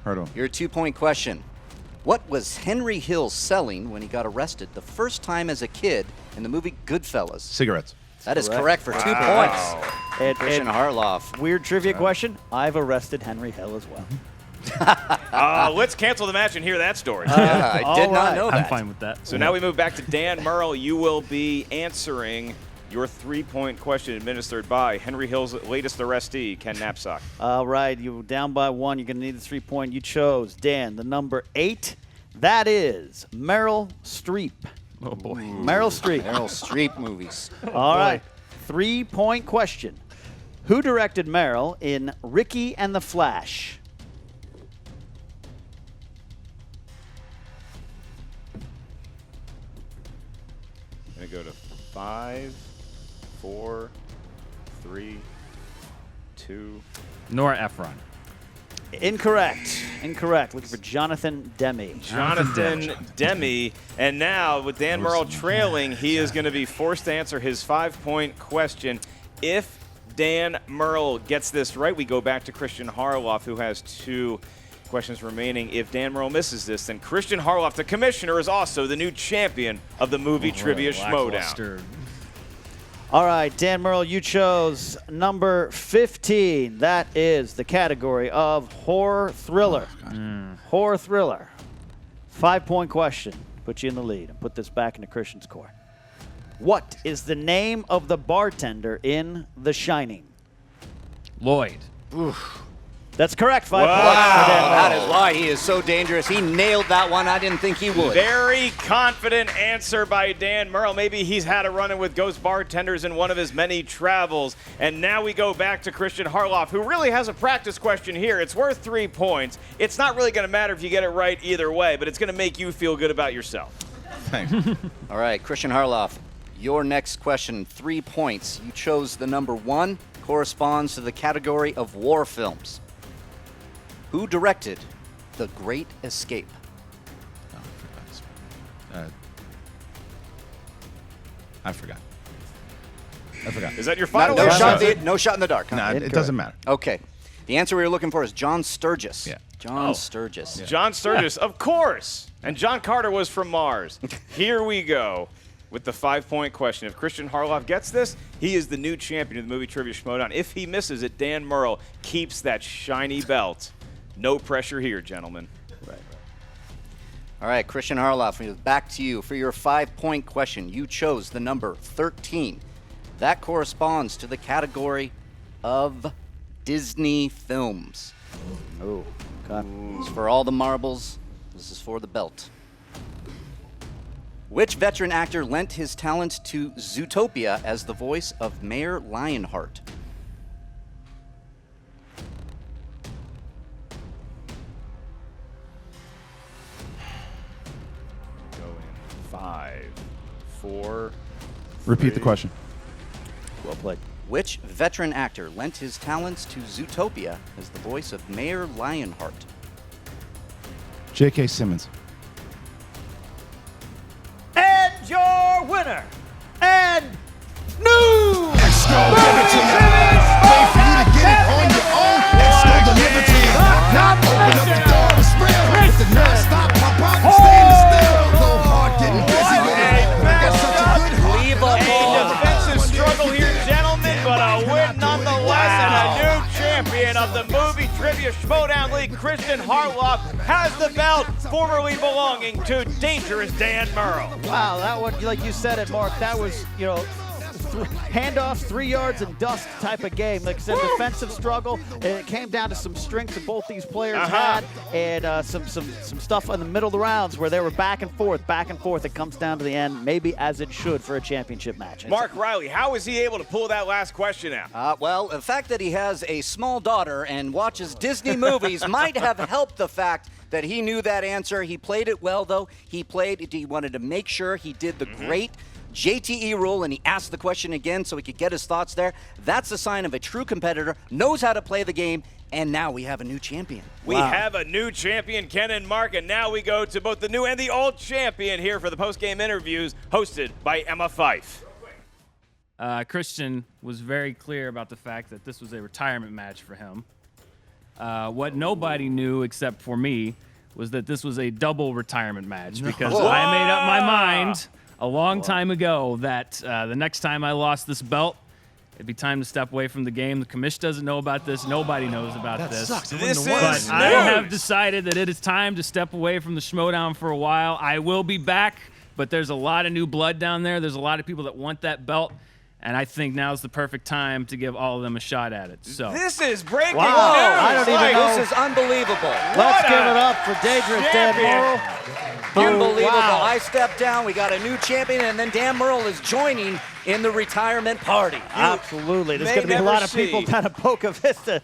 Heard of him. Your 2-point question. What was Henry Hill selling when he got arrested the first time as a kid in the movie Goodfellas? Cigarettes. That is correct for 2 points. Kristian Harloff. Weird trivia question. I've arrested Henry Hill as well. Let's cancel the match and hear that story. I did not know I'm that. fine with that. So now we move back to Dan Murrell. You will be answering your 3-point question administered by Henry Hill's latest arrestee, Ken Knapsack. All right, you're down by 1. You're going to need the 3-point. You chose, Dan, the number 8. That is Meryl Streep. Oh, boy. Meryl Streep. Meryl Streep movies. All right, 3-point question. Who directed Meryl in Ricky and the Flash? I'm going to go to 5, 4, 3, 2. Nora Ephron. Incorrect. Looking for Jonathan Demme. Jonathan Demme. And now, with Dan Murrell trailing, he is going to be forced to answer his 5-point question. If Dan Murrell gets this right, we go back to Kristian Harloff, who has 2 questions remaining. If Dan Murrell misses this, then Kristian Harloff, the commissioner, is also the new champion of the Movie Trivia Schmoedown. All right, Dan Murrell, you chose number 15. That is the category of horror thriller. Horror thriller. 5-point question. Put you in the lead and put this back into Christian's court. What is the name of the bartender in The Shining? Lloyd. That's correct. 5 points. That is why he is so dangerous. He nailed that one. I didn't think he would. Very confident answer by Dan Murrell. Maybe he's had a run-in with ghost bartenders in one of his many travels. And now we go back to Kristian Harloff, who really has a practice question here. It's worth 3 points. It's not really going to matter if you get it right either way, but it's going to make you feel good about yourself. Thanks. All right, Kristian Harloff, your next question, 3 points. You chose the number 1, corresponds to the category of war films. Who directed The Great Escape? I forgot. Is that your final No answer? shot in the dark. Huh? Nah, it doesn't matter. Okay. The answer we were looking for is John Sturges. Yeah. John Sturges. John Sturges, of course. And John Carter was from Mars. Here we go with the 5-point question. If Kristian Harloff gets this, he is the new champion of the Movie Trivia Schmoedown. If he misses it, Dan Murrell keeps that shiny belt. No pressure here, gentlemen. All right, Kristian Harloff, back to you for your 5-point question. You chose the number 13. That corresponds to the category of Disney films. Oh, God. This is for all the marbles. This is for the belt. Which veteran actor lent his talent to Zootopia as the voice of Mayor Lionheart? Go in 5, 4. Repeat the question. Well played. Which veteran actor lent his talents to Zootopia as the voice of Mayor Lionheart? J.K. Simmons. And your winner, and new Let's go, give it to you. Wait for you to get it on your own. Let's go, deliver to you. Now open up the door, it's real. With the non-stop pop out and standing still. Go hard, getting busy with it. We got such a good heart. A defensive struggle here, gentlemen, but a win nonetheless, and a new champion of the Movie Trivia Schmoedown League, Kristian Harloff, has the belt formerly belonging to Dangerous Dan Murrell. Wow, that one, like you said it, Mark, that was, handoffs, 3 yards and dust type of game. Like I said, defensive struggle. It came down to some strengths that both these players had, and some stuff in the middle of the rounds where they were back and forth. It comes down to the end, maybe as it should for a championship match. Mark Riley, how was he able to pull that last question out? Well, the fact that he has a small daughter and watches Disney movies might have helped the fact that he knew that answer. He played it well, though. He wanted to make sure he did the great JTE rule, and he asked the question again so he could get his thoughts there. That's a sign of a true competitor, knows how to play the game, and now we have a new champion. We have a new champion, Ken and Mark, and now we go to both the new and the old champion here for the post-game interviews hosted by Emma Fife. Kristian was very clear about the fact that this was a retirement match for him. What nobody knew except for me was that this was a double retirement match because I made up my mind a long time ago that the next time I lost this belt, it'd be time to step away from the game. The commission doesn't know about this. Nobody knows about this. But I have decided that it is time to step away from the Schmoedown for a while. I will be back, but there's a lot of new blood down there. There's a lot of people that want that belt. And I think now's the perfect time to give all of them a shot at it. So this is breaking news. I don't even know. This is unbelievable. Let's give it up for Dangerous Dan Murrell. Unbelievable. Wow. I stepped down. We got a new champion, and then Dan Murrell is joining in the retirement party. Absolutely. There's going to be a lot of people down at Boca Vista.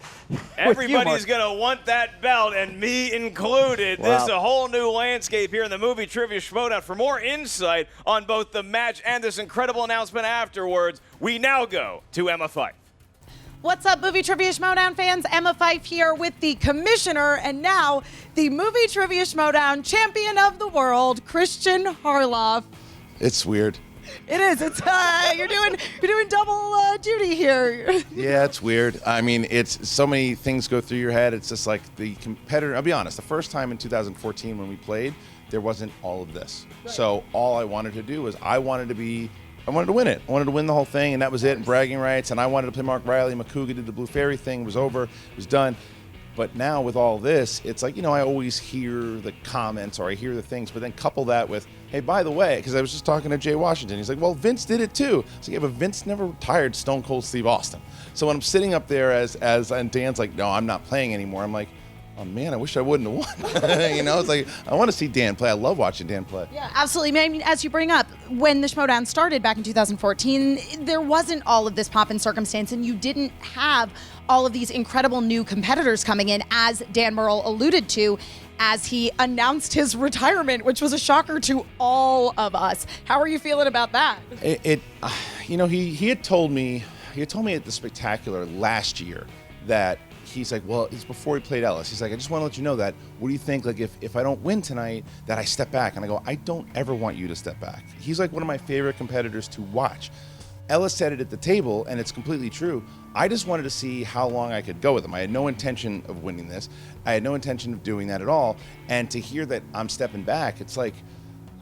Everybody's going to want that belt, and me included. Wow. This is a whole new landscape here in the Movie Trivia Schmoedown. For more insight on both the match and this incredible announcement afterwards, we now go to Emma Fife. What's up, Movie Trivia Schmoedown fans? Emma Fife here with the commissioner and now the Movie Trivia Schmoedown champion of the world, Kristian Harloff. It's weird. It is. It's you're doing double duty here. Yeah, it's weird. I mean, it's so many things go through your head. It's just like the competitor. I'll be honest. The first time in 2014 when we played, there wasn't all of this. Right. So all I wanted to do was I wanted to win it. I wanted to win the whole thing, and that was it, and bragging rights. And I wanted to play Mark Riley. Makuga did the Blue Fairy thing. It was over. It was done. But now with all this, it's like, I always hear the comments or I hear the things, but then couple that with, hey, by the way, because I was just talking to Jay Washington. He's like, well, Vince did it too. So yeah, but Vince never retired Stone Cold Steve Austin. So when I'm sitting up there and Dan's like, no, I'm not playing anymore. I'm like, oh man, I wish I wouldn't have won. It's like, I want to see Dan play. I love watching Dan play. Yeah, absolutely. I mean, as you bring up, when the Schmoedown started back in 2014, there wasn't all of this pomp and circumstance, and you didn't have all of these incredible new competitors coming in, as Dan Murrell alluded to, as he announced his retirement, which was a shocker to all of us. How are you feeling about that? He had told me at the Spectacular last year that he's like, well, it's before he played Ellis. He's like, I just want to let you know that. What do you think, like, if I don't win tonight, that I step back? And I go, I don't ever want you to step back. He's like one of my favorite competitors to watch. Ellis said it at the table, and it's completely true. I just wanted to see how long I could go with him. I had no intention of winning this. I had no intention of doing that at all. And to hear that I'm stepping back, it's like,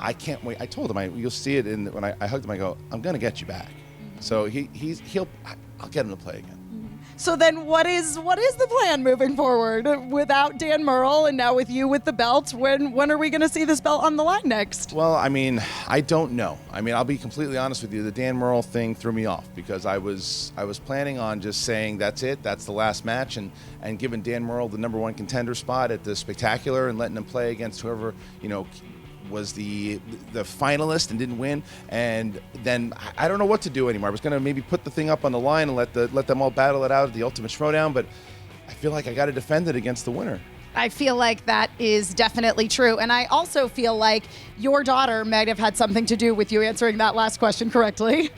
I can't wait. I told him, you'll see it when I hugged him, I go, I'm going to get you back. So I'll get him to play again. So then what is the plan moving forward without Dan Murrell and now with you with the belt? When are we going to see this belt on the line next? Well, I mean, I don't know. I mean, I'll be completely honest with you. The Dan Murrell thing threw me off because I was planning on just saying that's it, that's the last match, and giving Dan Murrell the #1 contender spot at the Spectacular and letting him play against whoever, was the finalist and didn't win, and then I don't know what to do anymore. I was going to maybe put the thing up on the line and let them all battle it out at the Ultimate Schmoedown, but I feel like I got to defend it against the winner. I feel like that is definitely true, and I also feel like your daughter might have had something to do with you answering that last question correctly.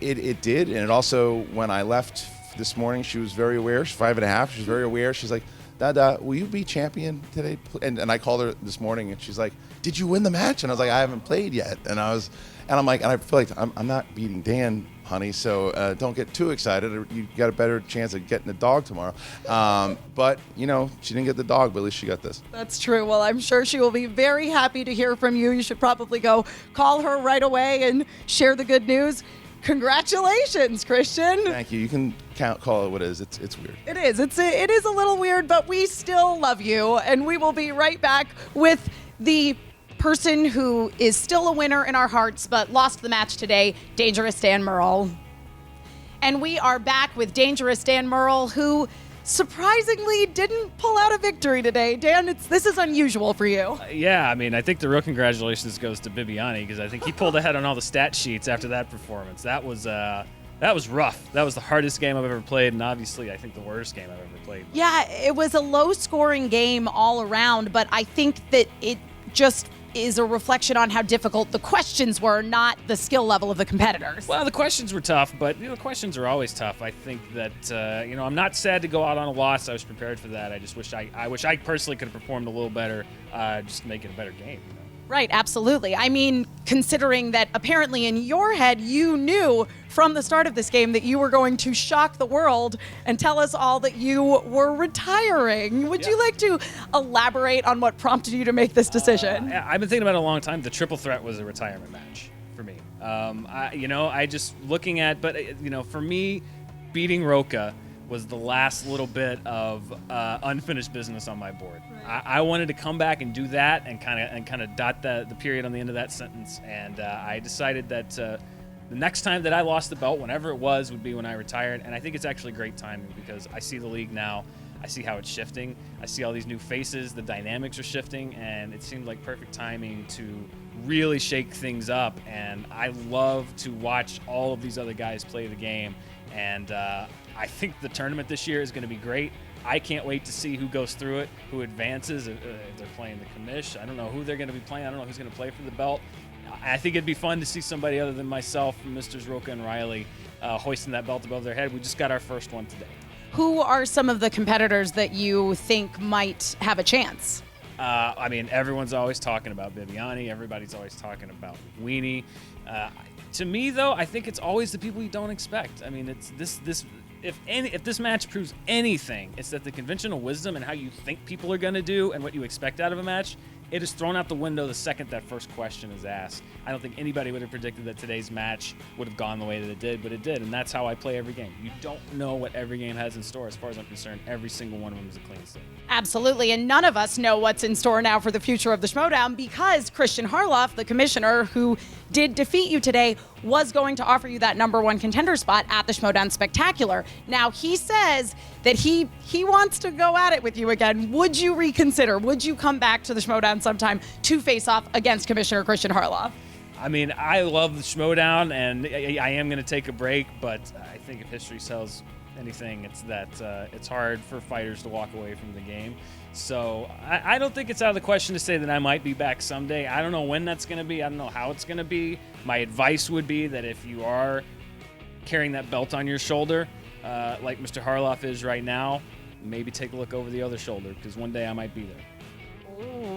It did, and it also, when I left this morning, she was very aware. She's 5.5. She was very aware. She's like, Dada, will you be champion today? And I called her this morning, and she's like, did you win the match? And I was like, I haven't played yet. And I'm like, and I feel like I'm not beating Dan, honey, so don't get too excited. You got a better chance of getting the dog tomorrow. But, she didn't get the dog, but at least she got this. That's true. Well, I'm sure she will be very happy to hear from you. You should probably go call her right away and share the good news. Congratulations, Kristian. Thank you. You can call it what it is. It's weird. It is. It is a little weird, but we still love you, and we will be right back with the person who is still a winner in our hearts but lost the match today, Dangerous Dan Murrell. And we are back with Dangerous Dan Murrell, who surprisingly didn't pull out a victory today. Dan, this is unusual for you. Yeah, I mean, I think the real congratulations goes to Bibiani because I think he pulled ahead on all the stat sheets after that performance. That was rough. That was the hardest game I've ever played, and obviously I think the worst game I've ever played. Yeah, it was a low-scoring game all around, but I think that it just is a reflection on how difficult the questions were, not the skill level of the competitors. Well, the questions were tough, but questions are always tough. I think that I'm not sad to go out on a loss. I was prepared for that. I just wish I personally could have performed a little better, just to make it a better game. Right, absolutely. I mean, considering that apparently in your head you knew from the start of this game that you were going to shock the world and tell us all that you were retiring. Would you like to elaborate on what prompted you to make this decision? I've been thinking about it a long time. The triple threat was a retirement match for me. I just looking at, but for me, beating Roca was the last little bit of unfinished business on my board. Right. I wanted to come back and do that and kind of dot the period on the end of that sentence. And I decided that the next time that I lost the belt, whenever it was, would be when I retired. And I think it's actually great timing because I see the league now. I see how it's shifting. I see all these new faces. The dynamics are shifting, and it seemed like perfect timing to really shake things up. And I love to watch all of these other guys play the game. And I think the tournament this year is going to be great. I can't wait to see who goes through it, who advances, if they're playing the commish. I don't know who they're going to be playing. I don't know who's going to play for the belt. I think it'd be fun to see somebody other than myself, Mr. Roca and Riley, hoisting that belt above their head. We just got our first one today. Who are some of the competitors that you think might have a chance? I mean, everyone's always talking about Bibiani. Everybody's always talking about Weenie. To me, though, I think it's always the people you don't expect. I mean, it's this. If this match proves anything, it's that the conventional wisdom and how you think people are going to do and what you expect out of a match, it is thrown out the window the second that first question is asked. I don't think anybody would have predicted that today's match would have gone the way that it did, but it did, and that's how I play every game. You don't know what every game has in store. As far as I'm concerned, every single one of them is a clean slate. Absolutely, and none of us know what's in store now for the future of the Schmoedown because Kristian Harloff, the commissioner who did defeat you today, was going to offer you that #1 contender spot at the Schmoedown Spectacular. Now, he says that he wants to go at it with you again. Would you reconsider? Would you come back to the Schmoedown sometime to face off against Commissioner Kristian Harloff? I mean, I love the Schmoedown, and I am going to take a break, but I think if history tells anything, it's that it's hard for fighters to walk away from the game. So I don't think it's out of the question to say that I might be back someday. I don't know when that's going to be. I don't know how it's going to be. My advice would be that if you are carrying that belt on your shoulder, like Mr. Harloff is right now, maybe take a look over the other shoulder because one day I might be there.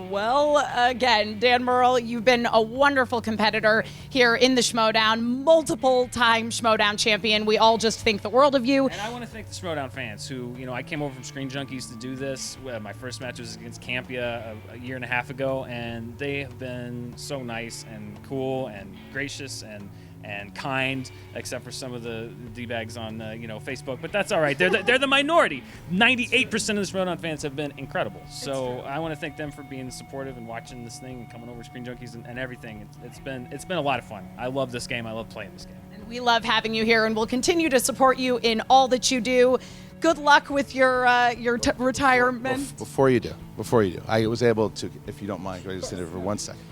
Well, again, Dan Murrell, you've been a wonderful competitor here in the Schmoedown, multiple-time Schmoedown champion. We all just think the world of you. And I want to thank the Schmoedown fans who, I came over from Screen Junkies to do this. My first match was against Campia a year and a half ago, and they have been so nice and cool and gracious and kind, except for some of the D-bags on Facebook, but that's all right. They're the minority. 98% of the Schmoedown fans have been incredible. So I want to thank them for being supportive and watching this thing and coming over to Screen Junkies and everything. It's been a lot of fun. I love this game. I love playing this game. And we love having you here, and we'll continue to support you in all that you do. Good luck with your retirement. Before you do, I was able to, if you don't mind, can I just sit there for 1 second?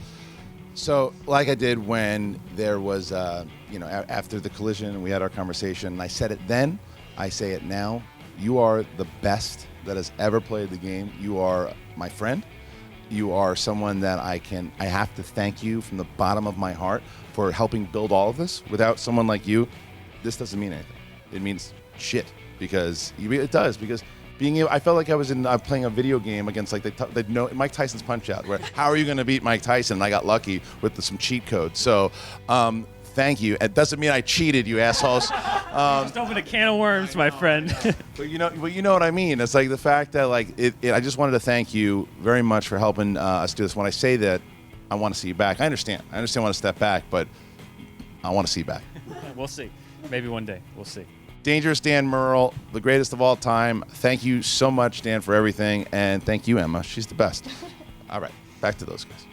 So, like I did when there was, after the collision, we had our conversation, and I said it then, I say it now. You are the best that has ever played the game. You are my friend. You are someone that I have to thank you from the bottom of my heart for helping build all of this. Without someone like you, this doesn't mean anything. It means shit, because it does, because I felt like I was playing a video game against Mike Tyson's Punch-Out, where how are you going to beat Mike Tyson? And I got lucky with some cheat code. So thank you. It doesn't mean I cheated, you assholes. Just open a can of worms, my friend. But you know what I mean. It's like the fact that I just wanted to thank you very much for helping us do this. When I say that, I want to see you back. I understand. I want to step back, but I want to see you back. We'll see. Maybe one day. We'll see. Dangerous Dan Murrell, the greatest of all time. Thank you so much, Dan, for everything. And thank you, Emma. She's the best. All right, back to those guys.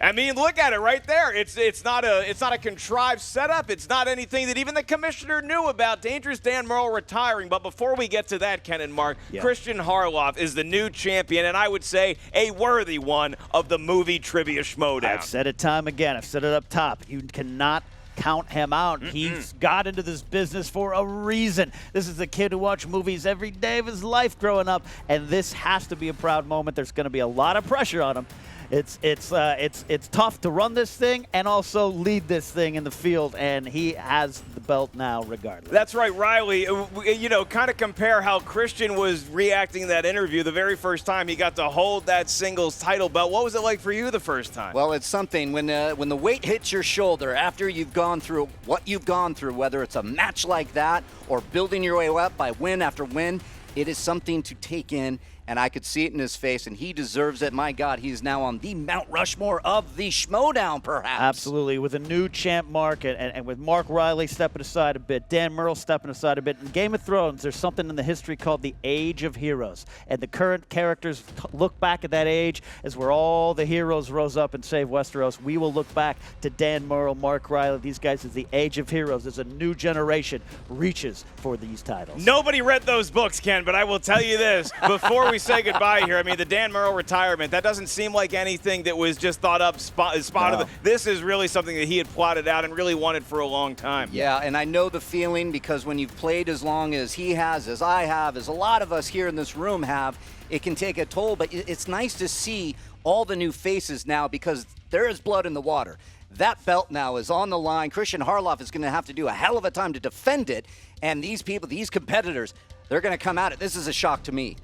I mean, look at it right there. It's not a contrived setup. It's not anything that even the commissioner knew about. Dangerous Dan Murrell retiring. But before we get to that, Ken and Mark, Kristian Harloff is the new champion, and I would say a worthy one of the Movie Trivia Schmoedown. I've said it time again. I've said it up top. You cannot count him out. He's got into this business for a reason. This is a kid who watched movies every day of his life growing up, and this has to be a proud moment. There's going to be a lot of pressure on him. It's tough to run this thing and also lead this thing in the field, and he has the belt now regardless. That's right, Riley. You know, kind of compare how Kristian was reacting to that interview the very first time he got to hold that singles title belt. What was it like for you the first time? Well, it's something when the weight hits your shoulder after you've gone through what you've gone through, whether it's a match like that or building your way up by win after win, it is something to take in. And I could see it in his face, and he deserves it. My God, he's now on the Mount Rushmore of the Schmoedown, perhaps. Absolutely. With a new champ Mark, and with Mark Riley stepping aside a bit, Dan Murrell stepping aside a bit. In Game of Thrones, there's something in the history called the Age of Heroes. And the current characters look back at that age as where all the heroes rose up and saved Westeros. We will look back to Dan Murrell, Mark Riley, these guys as the Age of Heroes, as a new generation reaches for these titles. Nobody read those books, Ken, but I will tell you this. Before we say goodbye here, I mean, the Dan Murrell retirement, that doesn't seem like anything that was just thought up, spotted. No. This is really something that he had plotted out and really wanted for a long time. Yeah, and I know the feeling because when you've played as long as he has, as I have, as a lot of us here in this room have, it can take a toll, but it's nice to see all the new faces now because there is blood in the water. That belt now is on the line. Kristian Harloff is going to have to do a hell of a time to defend it, and these people, these competitors, they're going to come at it. This is a shock to me.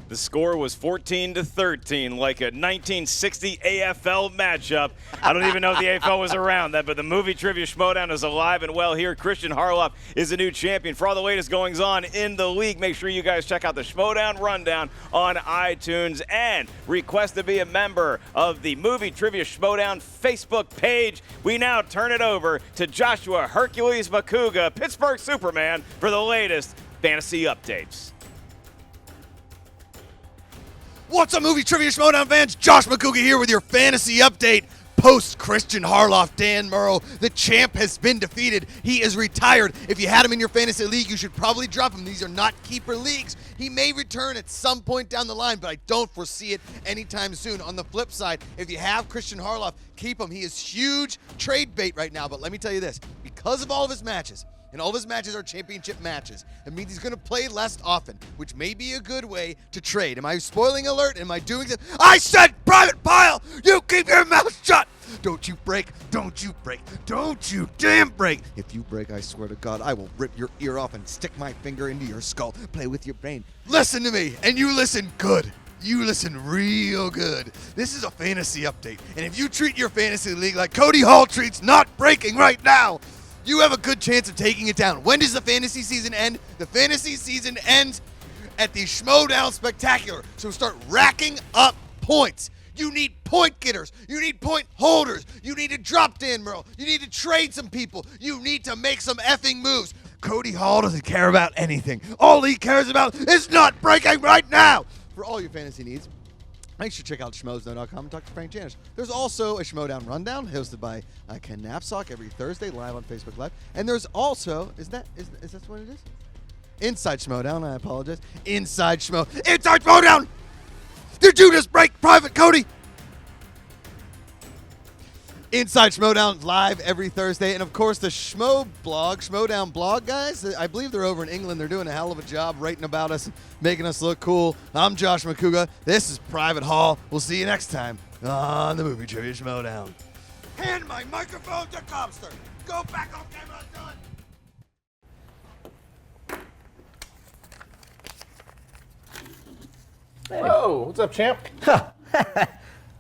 The score was 14-13, like a 1960 AFL matchup. I don't even know if the AFL was around that, but the Movie Trivia Schmoedown is alive and well here. Kristian Harloff is the new champion. For all the latest goings-on in the league, make sure you guys check out the Schmoedown Rundown on iTunes and request to be a member of the Movie Trivia Schmoedown Facebook page. We now turn it over to Joshua Hercules Makuga, Pittsburgh Superman, for the latest fantasy updates. What's up, Movie Trivia Schmoedown fans? Josh Makuga here with your fantasy update. Post Kristian Harloff, Dan Murrell, the champ has been defeated. He is retired. If you had him in your fantasy league, you should probably drop him. These are not keeper leagues. He may return at some point down the line, but I don't foresee it anytime soon. On the flip side, if you have Kristian Harloff, keep him. He is huge trade bait right now, but let me tell you this. Because of all of his matches, and all of his matches are championship matches, it means he's going to play less often, which may be a good way to trade. Am I spoiling alert? Am I doing this? I said, Private Pile, you keep your mouth shut. Don't you break. Don't you break. Don't you damn break. If you break, I swear to God, I will rip your ear off and stick my finger into your skull. Play with your brain. Listen to me, and you listen good. You listen real good. This is a fantasy update, and if you treat your fantasy league like Cody Hall treats not breaking right now, you have a good chance of taking it down. When does the fantasy season end? The fantasy season ends at the Schmoedown Spectacular. So start racking up points. You need point getters. You need point holders. You need to drop Dan Murrell. You need to trade some people. You need to make some effing moves. Cody Hall doesn't care about anything. All he cares about is not breaking right now. For all your fantasy needs, make sure to check out schmoedown.com and talk to Frank Janish. There's also a Schmoedown Rundown hosted by Ken Napsok every Thursday live on Facebook Live. And there's also, is that what it is? Inside Schmoedown, I apologize. Inside Schmoedown! Did you just break Private Cody? Inside Schmoedown live every Thursday. And of course the Schmoedown blog guys, I believe they're over in England. They're doing a hell of a job writing about us and making us look cool. I'm Josh Makuga. This is Private Hall. We'll see you next time on the Movie Trivia Schmoedown. Hand my microphone to Cobster. Go back on camera, done. Whoa, what's up, champ?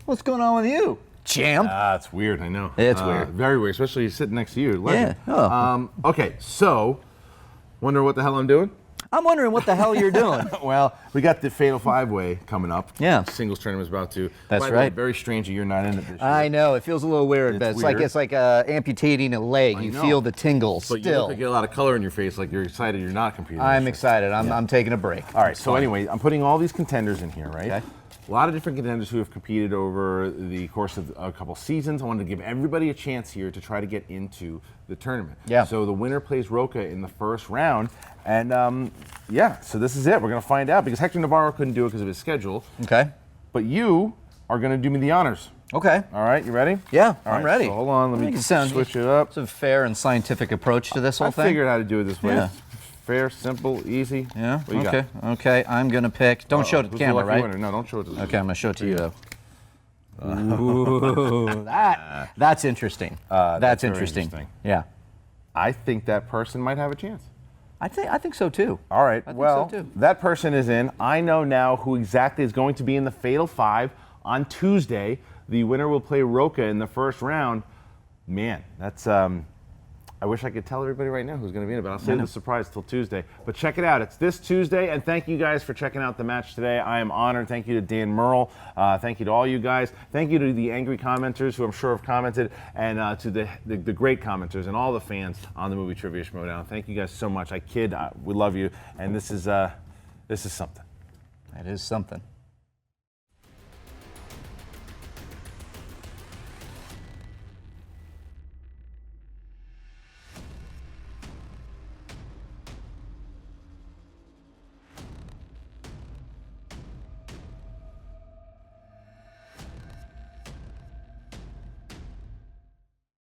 What's going on with you, champ? It's weird, I know. It's weird. Very weird, especially sitting next to you. Legend. Yeah. Oh. Okay, so, wonder what the hell I'm doing? I'm wondering what the hell you're doing. Well, we got the Fatal Five-Way coming up. Yeah. Singles tournament's about to. That's By the way, right. Very strange that you're not in it this year. I know. It feels a little weird, but it's like amputating a leg. You feel the tingles But still. you look like you get a lot of color in your face, like you're excited you're not competing. I'm excited. I'm taking a break. All right, so anyway, I'm putting all these contenders in here, right? Okay. A lot of different contenders who have competed over the course of a couple seasons. I wanted to give everybody a chance here to try to get into the tournament. Yeah. So the winner plays Roca in the first round. And yeah, so this is it. We're going to find out because Hector Navarro couldn't do it because of his schedule. Okay. But you are going to do me the honors. Okay. All right, you ready? Yeah, All I'm right, ready. So hold on, let me switch it up. It's a fair and scientific approach to this whole thing. I figured out how to do it this way. Yeah. Fair, simple, easy. Yeah. What you Okay. got? Okay. I'm gonna pick. Don't show it to the Who's camera, lucky right? winner? No, don't show it to the Okay. I'm gonna show it to you. Ooh, that's interesting. That's very interesting. interesting. Yeah. I think that person might have a chance. I think so too. All right. I think Well, so too. that person is in. I know now who exactly is going to be in the Fatal Five on Tuesday. The winner will play Roca in the first round. Man, that's I wish I could tell everybody right now who's going to be in it, but I'll save the surprise till Tuesday. But check it out. It's this Tuesday, and thank you guys for checking out the match today. I am honored. Thank you to Dan Murrell. Thank you to all you guys. Thank you to the angry commenters who I'm sure have commented, and to the great commenters and all the fans on the Movie Trivia Schmoedown. Thank you guys so much. I kid. We love you, and this is something. That is something.